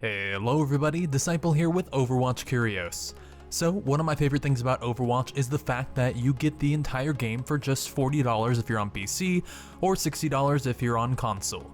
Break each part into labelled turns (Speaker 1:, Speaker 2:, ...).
Speaker 1: Hello everybody, Disciple here with Overwatch Curios. So, one of my favorite things about Overwatch is the fact that you get the entire game for just $40 if you're on PC, or $60 if you're on console.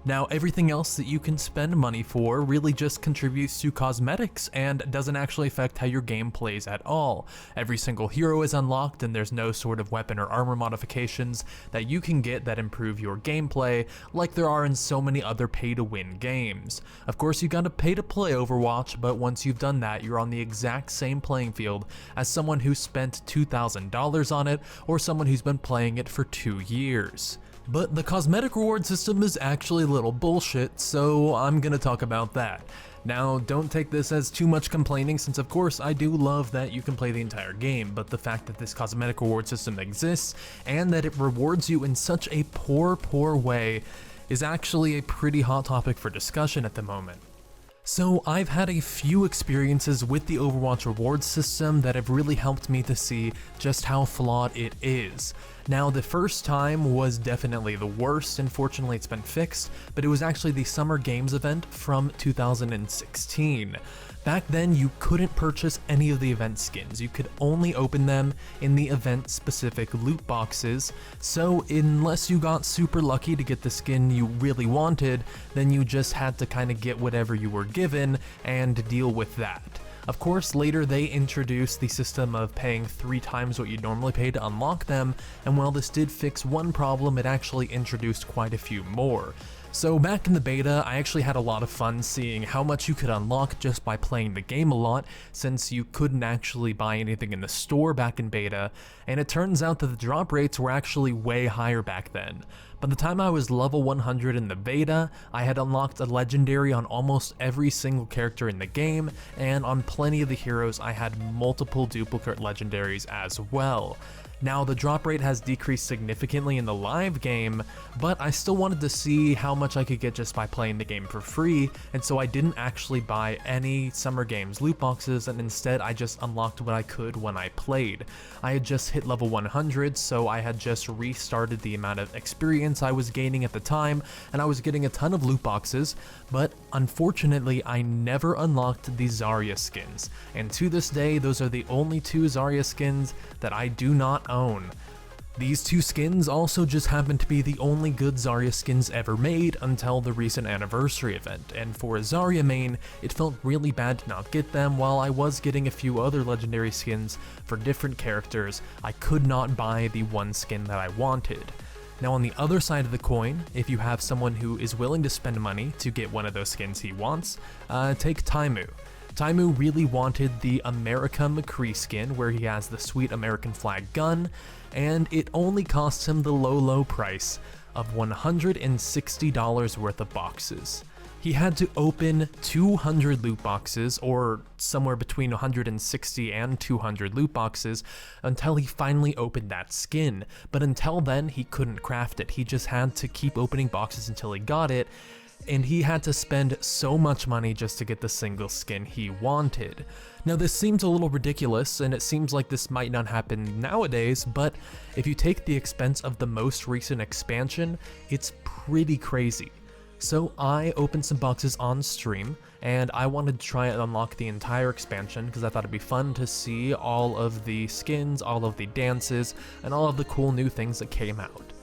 Speaker 1: Now, everything else that you can spend money for really just contributes to cosmetics and doesn't actually affect how your game plays at all. Every single hero is unlocked and there's no sort of weapon or armor modifications that you can get that improve your gameplay like there are in so many other pay-to-win games. Of course, you gotta pay to play Overwatch, but once you've done that, you're on the exact same playing field as someone who spent $2,000 on it or someone who's been playing it for 2 years. But the cosmetic reward system is actually a little bullshit, so I'm gonna talk about that. Now, don't take this as too much complaining, since of course I do love that you can play the entire game, but the fact that this cosmetic reward system exists and that it rewards you in such a poor way is actually a pretty hot topic for discussion at the moment. So I've had a few experiences with the Overwatch reward system that have really helped me to see just how flawed it is. Now, the first time was definitely the worst, and fortunately it's been fixed, but it was actually the Summer Games event from 2016. Back then, you couldn't purchase any of the event skins. You could only open them in the event-specific loot boxes, so unless you got super lucky to get the skin you really wanted, then you just had to kind of get whatever you were given and deal with that. Of course, later they introduced the system of paying 3 times what you'd normally pay to unlock them, and while this did fix one problem, it actually introduced quite a few more. So back in the beta, I actually had a lot of fun seeing how much you could unlock just by playing the game a lot, since you couldn't actually buy anything in the store back in beta, and it turns out that the drop rates were actually way higher back then. By the time I was level 100 in the beta, I had unlocked a legendary on almost every single character in the game, and on plenty of the heroes I had multiple duplicate legendaries as well. Now, the drop rate has decreased significantly in the live game, but I still wanted to see how much I could get just by playing the game for free, and so I didn't actually buy any Summer Games loot boxes, and instead I just unlocked what I could when I played. I had just hit level 100, so I had just restarted the amount of experience I was gaining at the time, and I was getting a ton of loot boxes, but unfortunately I never unlocked the Zarya skins, and to this day those are the only 2 Zarya skins that I do not own. These 2 skins also just happen to be the only good Zarya skins ever made until the recent anniversary event, and for a Zarya main, it felt really bad to not get them. While I was getting a few other legendary skins for different characters, I could not buy the one skin that I wanted. Now, on the other side of the coin, if you have someone who is willing to spend money to get one of those skins he wants, take Taimu. Taimu really wanted the America McCree skin, where he has the sweet American flag gun, and it only costs him the low price of $160 worth of boxes. He had to open 200 loot boxes, or somewhere between 160 and 200 loot boxes, until he finally opened that skin. But until then, he couldn't craft it. He just had to keep opening boxes until he got it, and he had to spend so much money just to get the single skin he wanted. Now, this seems a little ridiculous, and it seems like this might not happen nowadays, but if you take the expense of the most recent expansion, it's pretty crazy. So I opened some boxes on stream, and I wanted to try and unlock the entire expansion because I thought it'd be fun to see all of the skins, all of the dances, and all of the cool new things that came out.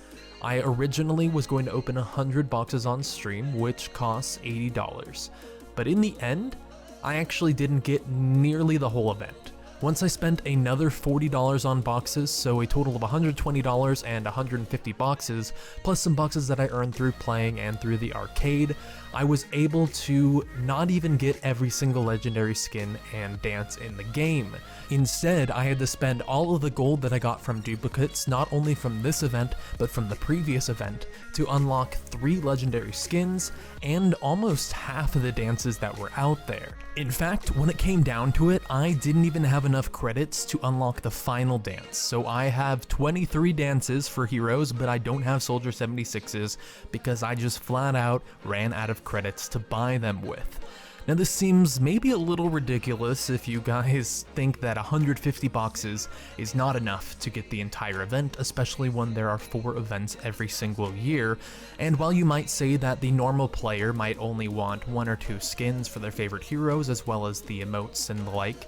Speaker 1: I originally was going to open 100 boxes on stream, which costs $80, but in the end, I actually didn't get nearly the whole event. Once I spent another $40 on boxes, so a total of $120 and 150 boxes, plus some boxes that I earned through playing and through the arcade, I was able to not even get every single legendary skin and dance in the game. Instead, I had to spend all of the gold that I got from duplicates, not only from this event, but from the previous event, to unlock 3 legendary skins and almost half of the dances that were out there. In fact, when it came down to it, I didn't even have enough credits to unlock the final dance, so I have 23 dances for heroes, but I don't have Soldier 76s because I just flat out ran out of credits to buy them with. Now this seems maybe a little ridiculous if you guys think that 150 boxes is not enough to get the entire event, especially when there are 4 events every single year, and while you might say that the normal player might only want 1 or 2 skins for their favorite heroes as well as the emotes and the like,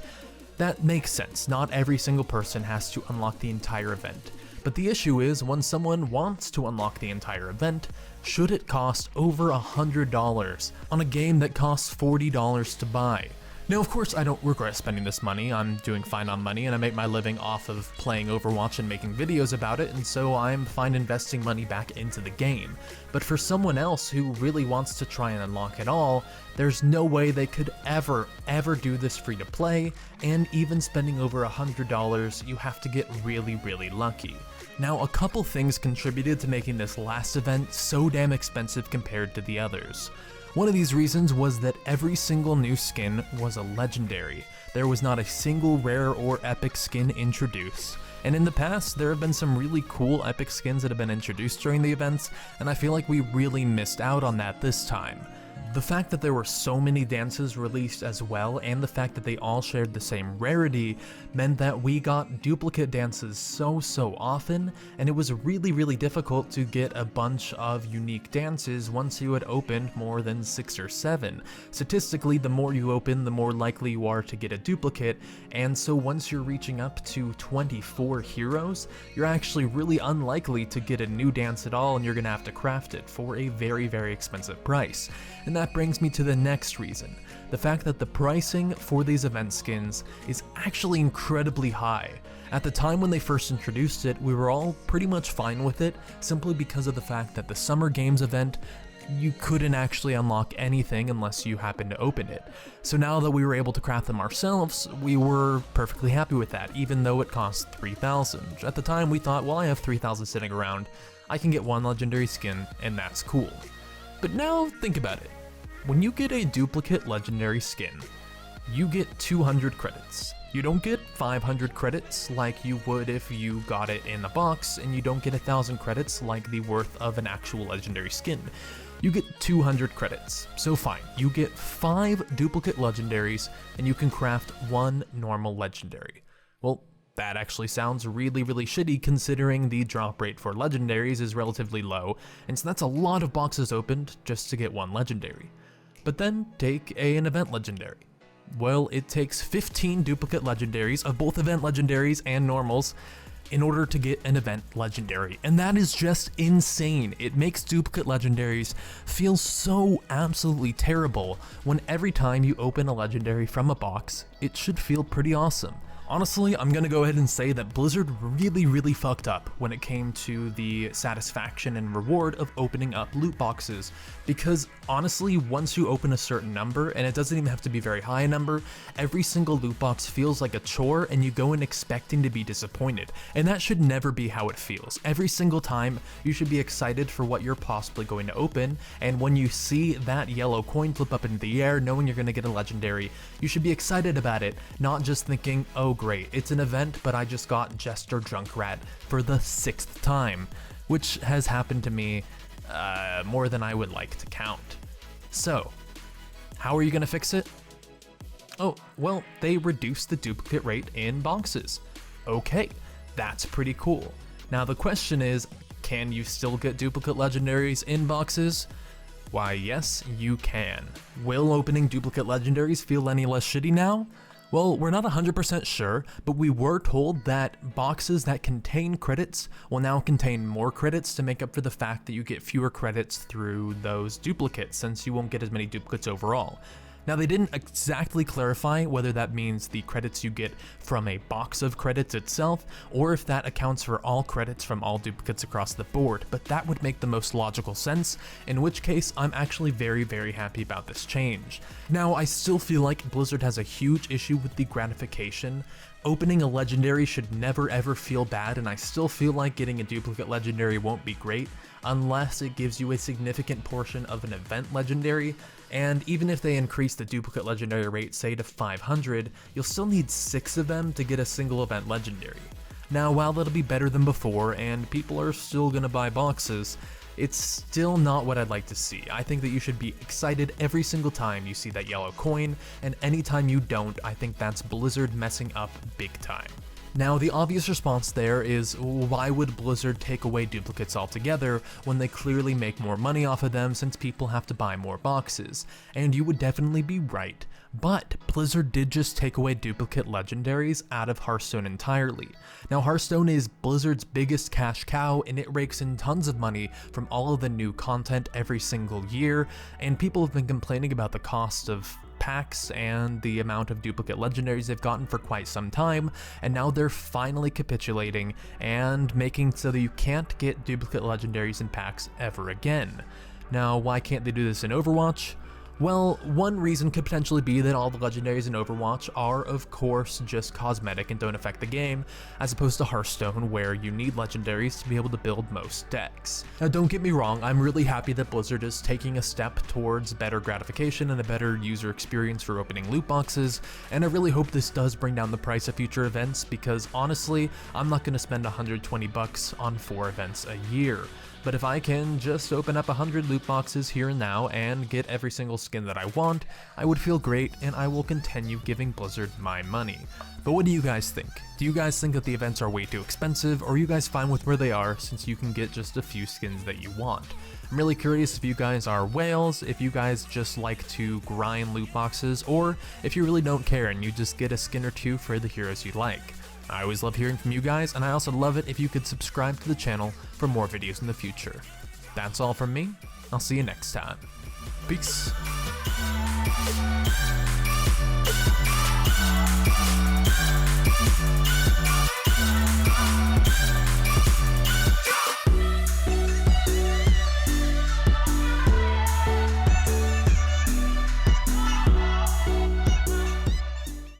Speaker 1: that makes sense. Not every single person has to unlock the entire event. But the issue is, when someone wants to unlock the entire event, should it cost over $100 on a game that costs $40 to buy? Now, of course, I don't regret spending this money. I'm doing fine on money, and I make my living off of playing Overwatch and making videos about it, and so I'm fine investing money back into the game. But for someone else who really wants to try and unlock it all, there's no way they could ever do this free to play, and even spending over $100, you have to get really lucky. Now, a couple things contributed to making this last event so damn expensive compared to the others. One of these reasons was that every single new skin was a legendary. There was not a single rare or epic skin introduced. And in the past, there have been some really cool epic skins that have been introduced during the events, and I feel like we really missed out on that this time. The fact that there were so many dances released as well, and the fact that they all shared the same rarity, meant that we got duplicate dances so often, and it was really difficult to get a bunch of unique dances once you had opened more than 6 or 7. Statistically, the more you open, the more likely you are to get a duplicate, and so once you're reaching up to 24 heroes, you're actually really unlikely to get a new dance at all, and you're gonna have to craft it for a very expensive price. And that brings me to the next reason, the fact that the pricing for these event skins is actually incredibly high. At the time when they first introduced it, we were all pretty much fine with it, simply because of the fact that the Summer Games event, you couldn't actually unlock anything unless you happened to open it. So now that we were able to craft them ourselves, we were perfectly happy with that, even though it cost 3,000. At the time we thought, well, I have 3,000 sitting around, I can get 1 legendary skin, and that's cool. But now think about it. When you get a duplicate legendary skin, you get 200 credits. You don't get 500 credits like you would if you got it in a box, and you don't get 1,000 credits like the worth of an actual legendary skin. You get 200 credits. So fine, you get 5 duplicate legendaries, and you can craft 1 normal legendary. Well, that actually sounds really shitty considering the drop rate for legendaries is relatively low, and so that's a lot of boxes opened just to get 1 legendary. But then take an event legendary. Well, it takes 15 duplicate legendaries of both event legendaries and normals in order to get an event legendary, and that is just insane. It makes duplicate legendaries feel so absolutely terrible when every time you open a legendary from a box, it should feel pretty awesome. Honestly, I'm gonna go ahead and say that Blizzard really fucked up when it came to the satisfaction and reward of opening up loot boxes, because honestly, once you open a certain number, and it doesn't even have to be very high a number, every single loot box feels like a chore and you go in expecting to be disappointed, and that should never be how it feels. Every single time, you should be excited for what you're possibly going to open, and when you see that yellow coin flip up into the air, knowing you're gonna get a legendary, you should be excited about it, not just thinking, oh great, it's an event, but I just got Jester Junkrat for the 6th time, which has happened to me more than I would like to count. So, how are you gonna fix it? Oh, well, they reduced the duplicate rate in boxes. Okay, that's pretty cool. Now the question is, can you still get duplicate legendaries in boxes? Why, yes, you can. Will opening duplicate legendaries feel any less shitty now? Well, we're not 100% sure, but we were told that boxes that contain credits will now contain more credits to make up for the fact that you get fewer credits through those duplicates, since you won't get as many duplicates overall. Now, they didn't exactly clarify whether that means the credits you get from a box of credits itself, or if that accounts for all credits from all duplicates across the board, but that would make the most logical sense, in which case I'm actually very happy about this change. Now, I still feel like Blizzard has a huge issue with the gratification. Opening a legendary should never ever feel bad, and I still feel like getting a duplicate legendary won't be great unless it gives you a significant portion of an event legendary, and even if they increase the duplicate legendary rate, say to 500, you'll still need 6 of them to get a single event legendary. Now, while that'll be better than before, and people are still gonna buy boxes, it's still not what I'd like to see. I think that you should be excited every single time you see that yellow coin, and anytime you don't, I think that's Blizzard messing up big time. Now, the obvious response there is, why would Blizzard take away duplicates altogether when they clearly make more money off of them since people have to buy more boxes? And you would definitely be right. But Blizzard did just take away duplicate legendaries out of Hearthstone entirely. Now, Hearthstone is Blizzard's biggest cash cow, and it rakes in tons of money from all of the new content every single year, and people have been complaining about the cost of packs and the amount of duplicate legendaries they've gotten for quite some time, and now they're finally capitulating and making so that you can't get duplicate legendaries in packs ever again. Now, why can't they do this in Overwatch? Well, one reason could potentially be that all the legendaries in Overwatch are of course just cosmetic and don't affect the game, as opposed to Hearthstone where you need legendaries to be able to build most decks. Now don't get me wrong, I'm really happy that Blizzard is taking a step towards better gratification and a better user experience for opening loot boxes, and I really hope this does bring down the price of future events, because honestly, I'm not going to spend $120 on 4 events a year. But if I can just open up 100 loot boxes here and now and get every single skin that I want, I would feel great, and I will continue giving Blizzard my money. But what do you guys think? Do you guys think that the events are way too expensive, or are you guys fine with where they are since you can get just a few skins that you want? I'm really curious if you guys are whales, if you guys just like to grind loot boxes, or if you really don't care and you just get a skin or two for the heroes you like. I always love hearing from you guys, and I also love it if you could subscribe to the channel for more videos in the future. That's all from me. I'll see you next time. Peace.